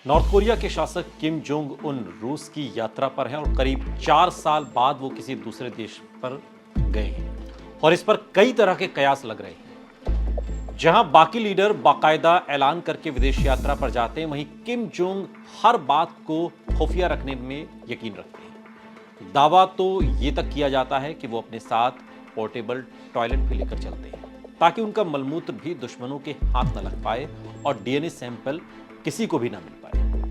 North Korea के शासक Kim Jong Un रूस की यात्रा पर हैं और करीब 4 साल बाद वो किसी दूसरे देश पर गए हैं और इस पर कई तरह के कयास लग रहे हैं। जहां बाकी लीडर बाकायदा ऐलान करके विदेश यात्रा पर जाते हैं, वहीं किम जोंग हर बात को खुफिया रखने में यकीन रखते हैं। दावा तो ये तक किया जाता है कि वो अपने साथ पोर्टेबल टॉयलेट भी लेकर चलते हैं ताकि उनका मलमूत्र भी दुश्मनों के हाथ न लग पाए और डीएनए सैंपल किसी को भी ना मिल पाए।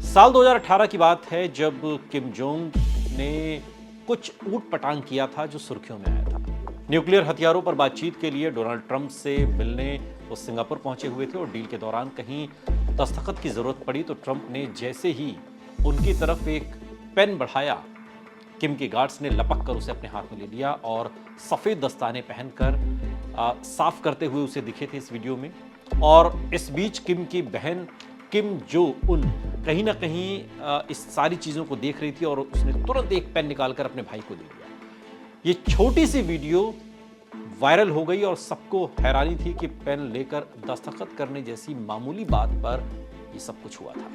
साल 2018 की बात है जब किम जोंग ने कुछ ऊट पटांग किया था जो सुर्खियों में आया था। न्यूक्लियर हथियारों पर बातचीत के लिए डोनाल्ड ट्रंप से मिलने वो सिंगापुर पहुंचे हुए थे और डील के दौरान कहीं दस्तखत की जरूरत पड़ी तो ट्रंप ने जैसे ही उनकी तरफ एक पेन बढ़ाया, किम के गार्ड्स ने लपक कर उसे अपने हाथ में ले लिया और सफेद दस्ताने पहनकर साफ करते हुए उसे दिखे थे इस वीडियो में। और इस बीच किम की बहन किम जो उन कहीं ना कहीं इस सारी चीजों को देख रही थी और उसने तुरंत एक पेन निकालकर अपने भाई को दे दिया। ये छोटी सी वीडियो वायरल हो गई और सबको हैरानी थी कि पेन लेकर दस्तखत करने जैसी मामूली बात पर ये सब कुछ हुआ था।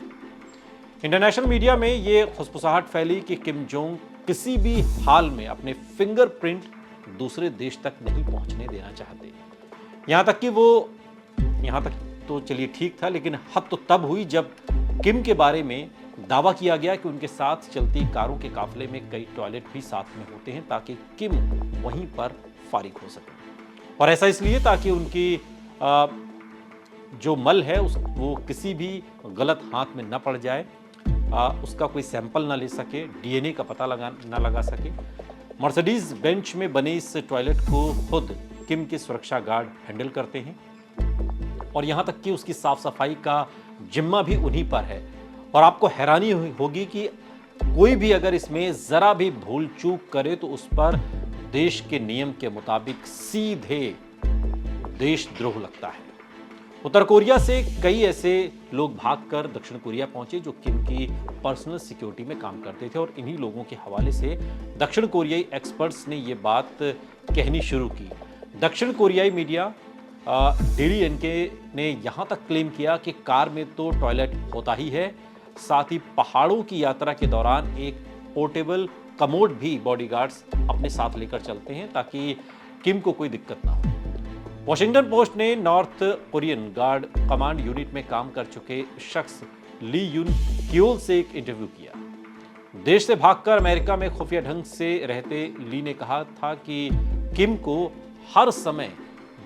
इंटरनेशनल मीडिया में ये खुसफुसाहट फैली कि किम जोंग किसी भी हाल में अपने फिंगरप्रिंट दूसरे देश तक नहीं पहुंचने देना चाहते। यहां तक तो चलिए ठीक था, लेकिन हद तो तब हुई जब किम के बारे में दावा किया गया कि उनके साथ चलती कारों के काफले में कई टॉयलेट भी साथ में होते हैं ताकि किम वहीं पर फारिग हो सके। और ऐसा इसलिए ताकि उनकी जो मल है वो किसी भी गलत हाथ में न पड़ जाए, उसका कोई सैंपल ना ले सके, डीएनए का पता ना लगा सके। मर्सिडीज बेंच में बने इस टॉयलेट को खुद किम के सुरक्षा गार्ड हैंडल करते हैं और यहां तक कि उसकी साफ सफाई का जिम्मा भी उन्हीं पर है। और आपको हैरानी होगी कि कोई भी अगर इसमें जरा भी भूल चूक करे तो उस पर देश के नियम के मुताबिक सीधे देशद्रोह लगता है। उत्तर कोरिया से कई ऐसे लोग भागकर दक्षिण कोरिया पहुंचे जो किम की पर्सनल सिक्योरिटी में काम करते थे और इन्हीं लोगों के हवाले से दक्षिण कोरियाई एक्सपर्ट्स ने यह बात कहनी शुरू की। दक्षिण कोरियाई मीडिया डेली एनके ने यहां तक क्लेम किया कि कार में तो टॉयलेट होता ही है, साथ ही पहाड़ों की यात्रा के दौरान एक पोर्टेबल कमोड भी बॉडीगार्ड्स अपने साथ लेकर चलते हैं ताकि किम को कोई दिक्कत ना हो। वॉशिंगटन पोस्ट ने north Korean guard command unit में काम कर चुके शख्स ली यून क्योल से एक इंटरव्यू किया। देश से भागकर अमेरिका में खुफिया ढंग से रहते ली ने कहा था कि किम को हर समय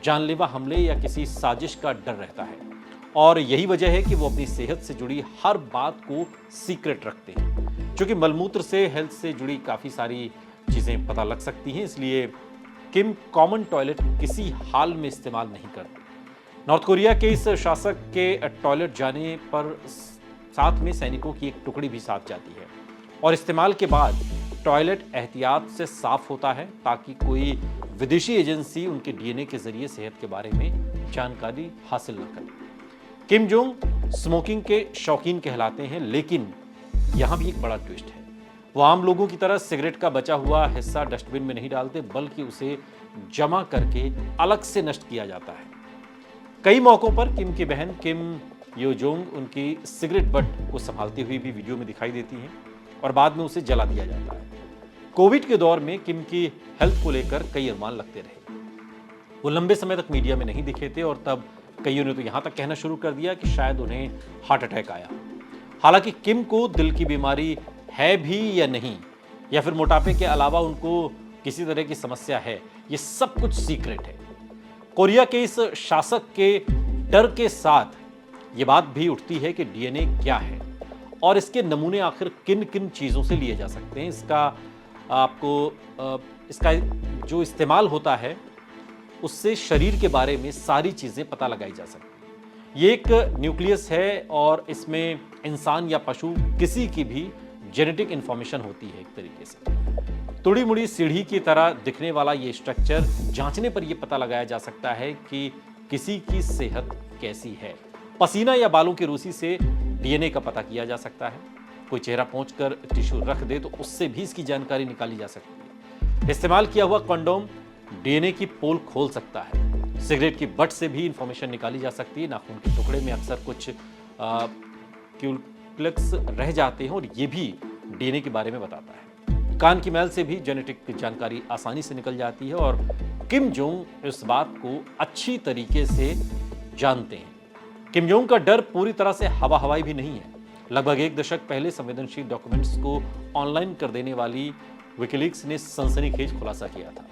जानलेवा हमले या किसी साजिश का डर रहता है और यही वजह है कि वो अपनी सेहत से जुड़ी हर बात को सीक्रेट रखते हैं। क्योंकि मलमूत्र से हेल्थ से जुड़ी काफ़ी सारी चीज़ें पता लग सकती हैं, इसलिए किम कॉमन टॉयलेट किसी हाल में इस्तेमाल नहीं करते। नॉर्थ कोरिया के इस शासक के टॉयलेट जाने पर साथ में सैनिकों की एक टुकड़ी भी साथ जाती है और इस्तेमाल के बाद टॉयलेट एहतियात से साफ होता है ताकि कोई विदेशी एजेंसी उनके डीएनए के जरिए सेहत के बारे में जानकारी हासिल न करे। किम जोंग स्मोकिंग के शौकीन कहलाते हैं, लेकिन यहां भी एक बड़ा ट्विस्ट है। वो आम लोगों की तरह सिगरेट का बचा हुआ हिस्सा डस्टबिन में नहीं डालते, बल्कि उसे जमा करके अलग से नष्ट किया जाता है। कई मौकों पर किम की बहन किम यो जोंग उनकी सिगरेट बट को संभालती हुई भी वीडियो में दिखाई देती हैं और बाद में उसे जला दिया जाता है। कोविड के दौर में किम की हेल्थ को लेकर कई अनुमान लगते रहे। वो लंबे समय तक मीडिया में नहीं दिखे थे और तब कईयों ने तो यहां तक कहना शुरू कर दिया कि शायद उन्हें हार्ट अटैक आया। हालांकि किम को दिल की बीमारी है भी या नहीं, या फिर मोटापे के अलावा उनको किसी तरह की समस्या है, ये सब कुछ सीक्रेट है। कोरिया के इस शासक के डर के साथ ये बात भी उठती है कि डीएनए क्या है और इसके नमूने आखिर किन किन चीज़ों से लिए जा सकते हैं। इसका जो इस्तेमाल होता है उससे शरीर के बारे में सारी चीज़ें पता लगाई जा सकती हैं। ये एक न्यूक्लियस है और इसमें इंसान या पशु किसी की भी जेनेटिक इंफॉर्मेशन होती है। एक तरीके से तुड़ी मुड़ी सीढ़ी की तरह दिखने वाला ये स्ट्रक्चर जांचने पर यह पता लगाया जा सकता है कि किसी की सेहत कैसी है। पसीना या बालों की रूसी से डीएनए का पता किया जा सकता है। कोई चेहरा पहुंचकर टिश्यू रख दे तो उससे भी इसकी जानकारी निकाली जा सकती है। इस्तेमाल किया हुआ कंडोम डीएनए की पोल खोल सकता है। सिगरेट की बट से भी इंफॉर्मेशन निकाली जा सकती है। नाखून के टुकड़े में अक्सर कुछ परप्लेक्स रह जाते हैं और ये भी डीएनए के बारे में बताता है। कान की मैल से भी जेनेटिक जानकारी आसानी से निकल जाती है और किम जोंग इस बात को अच्छी तरीके से जानते हैं। किम जोंग का डर पूरी तरह से हवा हवाई भी नहीं है। लगभग एक दशक पहले संवेदनशील डॉक्यूमेंट्स को ऑनलाइन कर देने वाली विकिलीक्स ने सनसनीखेज खुलासा किया था।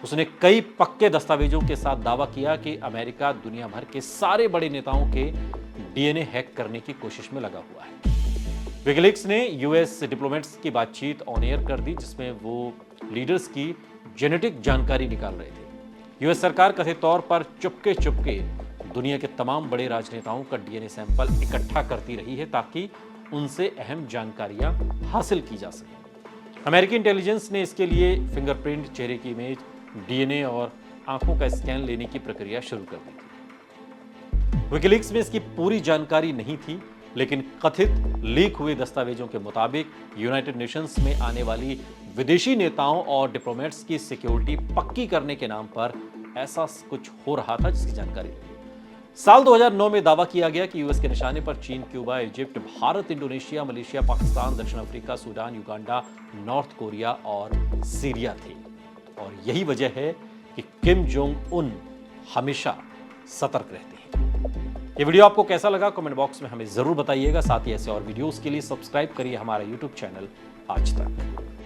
उसने कई पक्के दस्तावेजों के साथ दावा किया कि अमेरिका दुनिया भर के सारे बड़े नेताओं के डीएनए हैक करने की कोशिश में लगा हुआ है। विकिलीक्स ने यूएस डिप्लोमेट्स की बातचीत ऑन एयर कर दी, जिसमें वो लीडर्स की जेनेटिक जानकारी निकाल रहे थे। यूएस सरकार कथित तौर पर चुपके चुपके दुनिया के तमाम बड़े राजनेताओं का डीएनए सैंपल इकट्ठा करती रही है ताकि उनसे अहम जानकारियां हासिल की जा सके। अमेरिकी इंटेलिजेंस ने इसके लिए फिंगरप्रिंट, चेहरे की इमेज, डीएनए और आंखों का स्कैन लेने की प्रक्रिया शुरू कर दी थी। विकिलीक्स में इसकी पूरी जानकारी नहीं थी, लेकिन कथित लीक हुए दस्तावेजों के मुताबिक यूनाइटेड नेशंस में आने वाली विदेशी नेताओं और डिप्लोमेट्स की सिक्योरिटी पक्की करने के नाम पर ऐसा कुछ हो रहा था जिसकी जानकारी नहीं। साल 2009 में दावा किया गया कि यूएस के निशाने पर चीन, Cuba, Egypt, Bharat, Indonesia, Malaysia, Pakistan, दक्षिण Africa, Sudan, Uganda, North Korea और सीरिया थे। और यही वजह है कि किम जोंग उन हमेशा सतर्क रहते हैं। ये वीडियो आपको कैसा लगा कमेंट बॉक्स में हमें जरूर बताइएगा। साथ ही ऐसे और वीडियोस के लिए सब्सक्राइब करिए हमारा यूट्यूब चैनल आज तक।